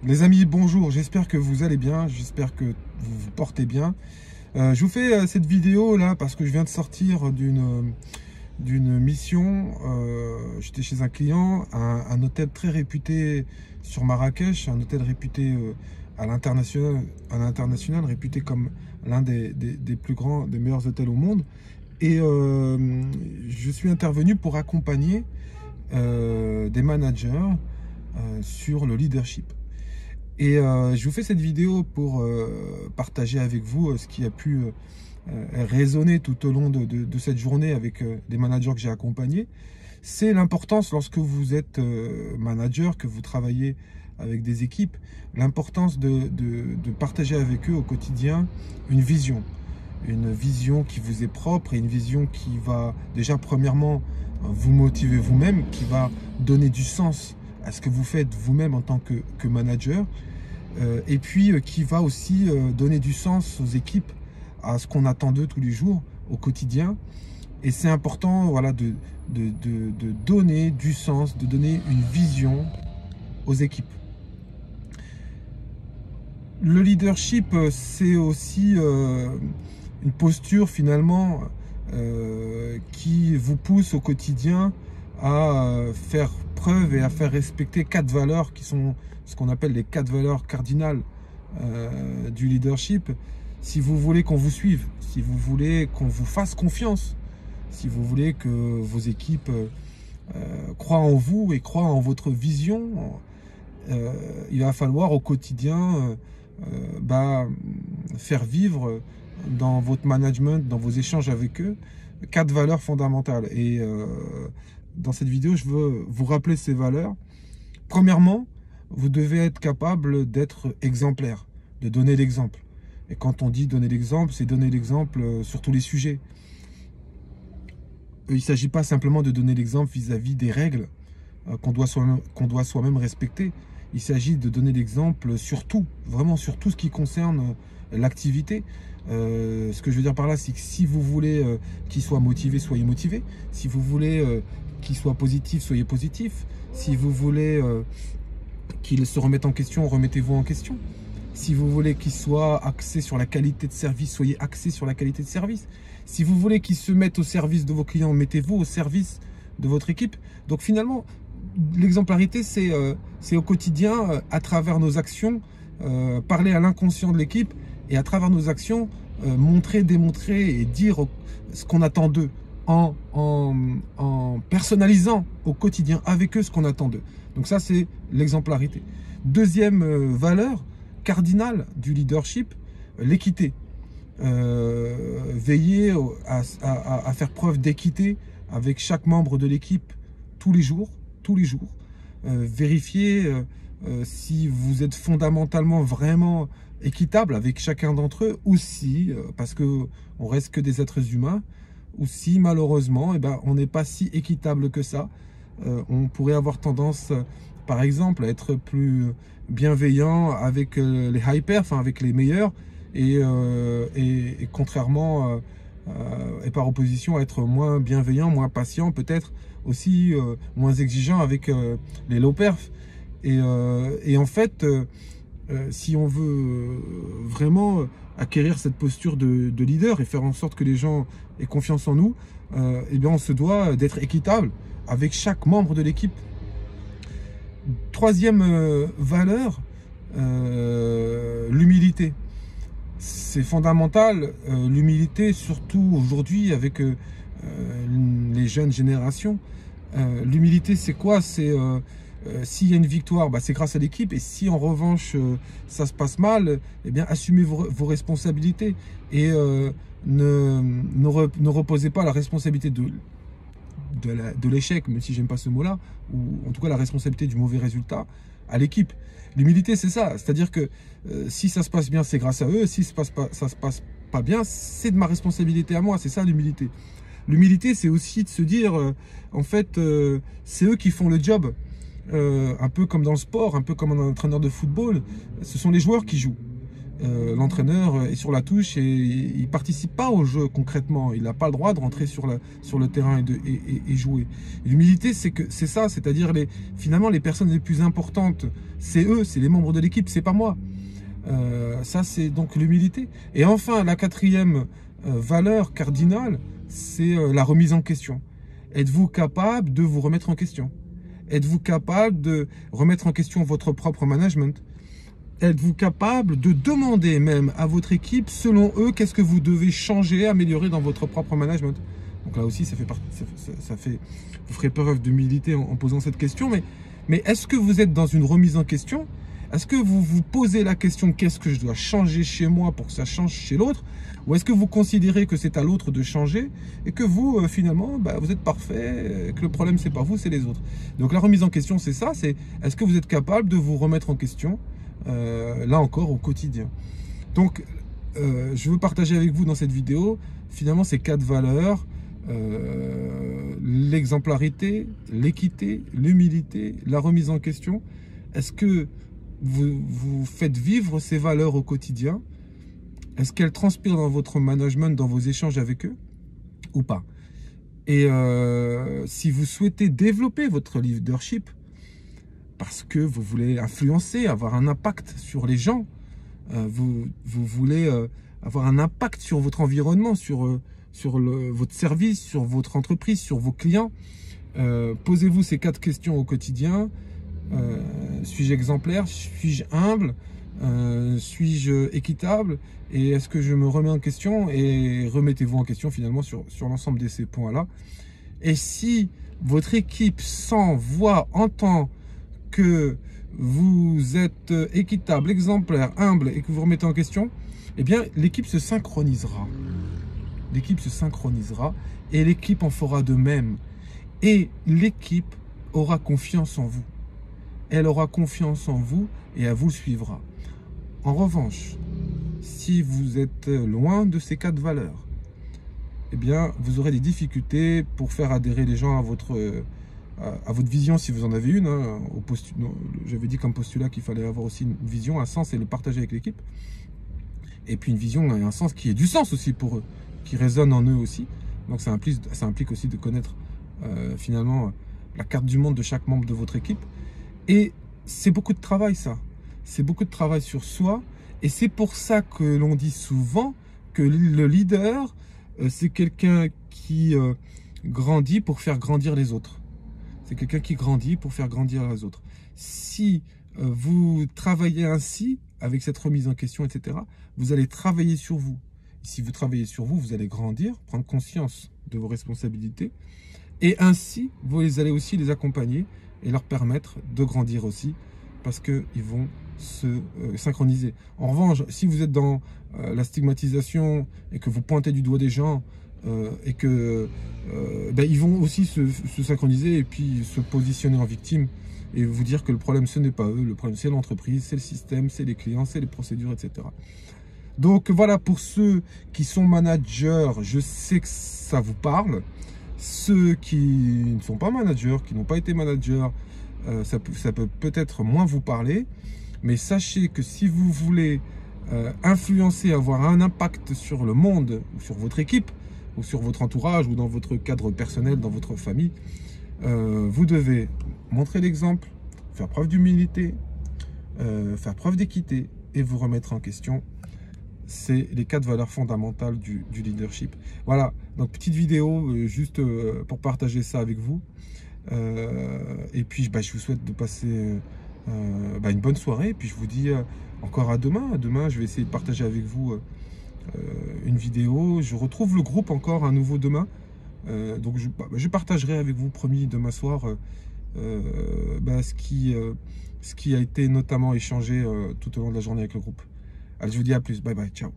Les amis, bonjour, j'espère que vous allez bien, j'espère que vous vous portez bien. Je vous fais cette vidéo là parce que je viens de sortir d'une mission. J'étais chez un client, un hôtel très réputé sur Marrakech, un hôtel réputé à l'international, réputé comme l'un des plus grands, des meilleurs hôtels au monde. Et je suis intervenu pour accompagner des managers sur le leadership. Et je vous fais cette vidéo pour partager avec vous ce qui a pu résonner tout au long de cette journée avec des managers que j'ai accompagnés. C'est l'importance, lorsque vous êtes manager, que vous travaillez avec des équipes, l'importance de partager avec eux au quotidien une vision qui vous est propre et une vision qui va déjà premièrement vous motiver vous-même, qui va donner du sens à ce que vous faites vous-même en tant que manager, et puis qui va aussi donner du sens aux équipes, à ce qu'on attend d'eux tous les jours, au quotidien. Et c'est important, voilà, de donner du sens, de donner une vision aux équipes. Le leadership, c'est aussi une posture finalement qui vous pousse au quotidien à faire preuve et à faire respecter 4 valeurs qui sont ce qu'on appelle les 4 valeurs cardinales du leadership. Si vous voulez qu'on vous suive, si vous voulez qu'on vous fasse confiance, si vous voulez que vos équipes croient en vous et croient en votre vision, il va falloir au quotidien faire vivre dans votre management, dans vos échanges avec eux, 4 valeurs fondamentales. Et dans cette vidéo, je veux vous rappeler ces valeurs. Premièrement, vous devez être capable d'être exemplaire, de donner l'exemple. Et quand on dit donner l'exemple, c'est donner l'exemple sur tous les sujets. Il ne s'agit pas simplement de donner l'exemple vis-à-vis des règles qu'on doit soi-même respecter. Il s'agit de donner l'exemple sur tout, vraiment sur tout ce qui concerne l'activité. Ce que je veux dire par là, c'est que si vous voulez qu'il soit motivé, soyez motivé. Si vous voulez qu'il soit positif, soyez positif. Si vous voulez qu'il se remette en question, remettez-vous en question. Si vous voulez qu'il soit axé sur la qualité de service, soyez axé sur la qualité de service. Si vous voulez qu'il se mette au service de vos clients, mettez-vous au service de votre équipe. Donc finalement, l'exemplarité, c'est au quotidien, à travers nos actions, parler à l'inconscient de l'équipe et à travers nos actions, montrer, démontrer et dire ce qu'on attend d'eux en personnalisant au quotidien avec eux ce qu'on attend d'eux. Donc ça, c'est l'exemplarité. Deuxième valeur cardinale du leadership, l'équité. Veiller à faire preuve d'équité avec chaque membre de l'équipe tous les jours. Vérifier si vous êtes fondamentalement vraiment équitable avec chacun d'entre eux, ou si, parce qu'on reste que des êtres humains, ou si malheureusement on n'est pas si équitable que ça. On pourrait avoir tendance, par exemple, à être plus bienveillant avec les high perf, avec les meilleurs, et contrairement et par opposition à être moins bienveillant, moins patient, peut-être aussi moins exigeant avec les low perf. Et en fait, si on veut vraiment acquérir cette posture de leader et faire en sorte que les gens aient confiance en nous, on se doit d'être équitable avec chaque membre de l'équipe. Troisième valeur, l'humilité. C'est fondamental, l'humilité, surtout aujourd'hui avec les jeunes générations. L'humilité, c'est quoi? C'est s'il y a une victoire, c'est grâce à l'équipe. Et si en revanche ça se passe mal, assumez vos responsabilités et ne reposez pas la responsabilité de l'échec, même si j'aime pas ce mot-là, ou en tout cas la responsabilité du mauvais résultat à l'équipe. L'humilité, c'est ça, c'est-à-dire que si ça se passe bien, c'est grâce à eux. Si ça se passe pas bien, c'est de ma responsabilité à moi. C'est ça l'humilité. L'humilité, c'est aussi de se dire, en fait, c'est eux qui font le job. Un peu comme dans le sport, un peu comme un entraîneur de football, ce sont les joueurs qui jouent. l'entraîneur est sur la touche et il participe pas au jeu concrètement. Il n'a pas le droit de rentrer sur le terrain et jouer. L'humilité, c'est ça, c'est-à-dire finalement les personnes les plus importantes, c'est eux, c'est les membres de l'équipe, c'est pas moi. Ça, c'est donc l'humilité. Et enfin, la quatrième valeur cardinale, c'est la remise en question. Êtes-vous capable de vous remettre en question? Êtes-vous capable de remettre en question votre propre management? Êtes-vous capable de demander même à votre équipe, selon eux, qu'est-ce que vous devez changer, améliorer dans votre propre management? Donc là aussi, vous ferez preuve d'humilité en posant cette question. Mais est-ce que vous êtes dans une remise en question? Est-ce que vous vous posez la question, qu'est-ce que je dois changer chez moi pour que ça change chez l'autre? Ou est-ce que vous considérez que c'est à l'autre de changer et que vous, finalement, vous êtes parfait, que le problème, c'est pas vous, c'est les autres? Donc la remise en question, c'est ça, c'est est-ce que vous êtes capable de vous remettre en question, là encore, au quotidien? Donc, je veux partager avec vous dans cette vidéo, finalement, ces 4 valeurs, l'exemplarité, l'équité, l'humilité, la remise en question. Est-ce que vous faites vivre ces valeurs au quotidien? Est-ce qu'elles transpirent dans votre management, dans vos échanges avec eux ou pas? Et si vous souhaitez développer votre leadership parce que vous voulez influencer, avoir un impact sur les gens, vous voulez avoir un impact sur votre environnement, sur votre service, sur votre entreprise, sur vos clients, posez-vous ces 4 questions au quotidien. Suis-je exemplaire? Suis-je humble? Suis-je équitable? Et est-ce que je me remets en question? Et remettez-vous en question finalement sur l'ensemble de ces points-là. Et si votre équipe sent, voit, entend que vous êtes équitable, exemplaire, humble et que vous remettez en question, eh bien l'équipe se synchronisera. L'équipe se synchronisera et l'équipe en fera de même. Et l'équipe aura confiance en vous. Elle aura confiance en vous et elle vous suivra. En revanche, si vous êtes loin de ces 4 valeurs, eh bien, vous aurez des difficultés pour faire adhérer les gens à votre vision, si vous en avez une. Hein, j'avais dit comme postulat qu'il fallait avoir aussi une vision, un sens et le partager avec l'équipe. Et puis une vision et un sens qui ait du sens aussi pour eux, qui résonne en eux aussi. Donc ça implique aussi de connaître finalement la carte du monde de chaque membre de votre équipe. Et c'est beaucoup de travail, ça. C'est beaucoup de travail sur soi. Et c'est pour ça que l'on dit souvent que le leader, c'est quelqu'un qui grandit pour faire grandir les autres. C'est quelqu'un qui grandit pour faire grandir les autres. Si vous travaillez ainsi, avec cette remise en question, etc., vous allez travailler sur vous. Si vous travaillez sur vous, vous allez grandir, prendre conscience de vos responsabilités. Et ainsi, vous allez aussi les accompagner et leur permettre de grandir aussi, parce qu'ils vont se synchroniser. En revanche, si vous êtes dans la stigmatisation et que vous pointez du doigt des gens et que ils vont aussi se synchroniser et puis se positionner en victime et vous dire que le problème ce n'est pas eux, le problème c'est l'entreprise, c'est le système, c'est les clients, c'est les procédures, etc. Donc voilà, pour ceux qui sont managers, je sais que ça vous parle. Ceux qui ne sont pas managers, qui n'ont pas été managers, ça peut peut-être moins vous parler. Mais sachez que si vous voulez influencer, avoir un impact sur le monde, ou sur votre équipe, ou sur votre entourage, ou dans votre cadre personnel, dans votre famille, vous devez montrer l'exemple, faire preuve d'humilité, faire preuve d'équité et vous remettre en question. C'est les 4 valeurs fondamentales du leadership. Voilà, donc petite vidéo juste pour partager ça avec vous. Et puis je vous souhaite de passer une bonne soirée. Et puis je vous dis encore à demain. Demain, je vais essayer de partager avec vous une vidéo. Je retrouve le groupe encore à nouveau demain. Donc je partagerai avec vous, promis, demain soir, ce qui a été notamment échangé tout au long de la journée avec le groupe. Allez, je vous dis à plus. Bye bye. Ciao.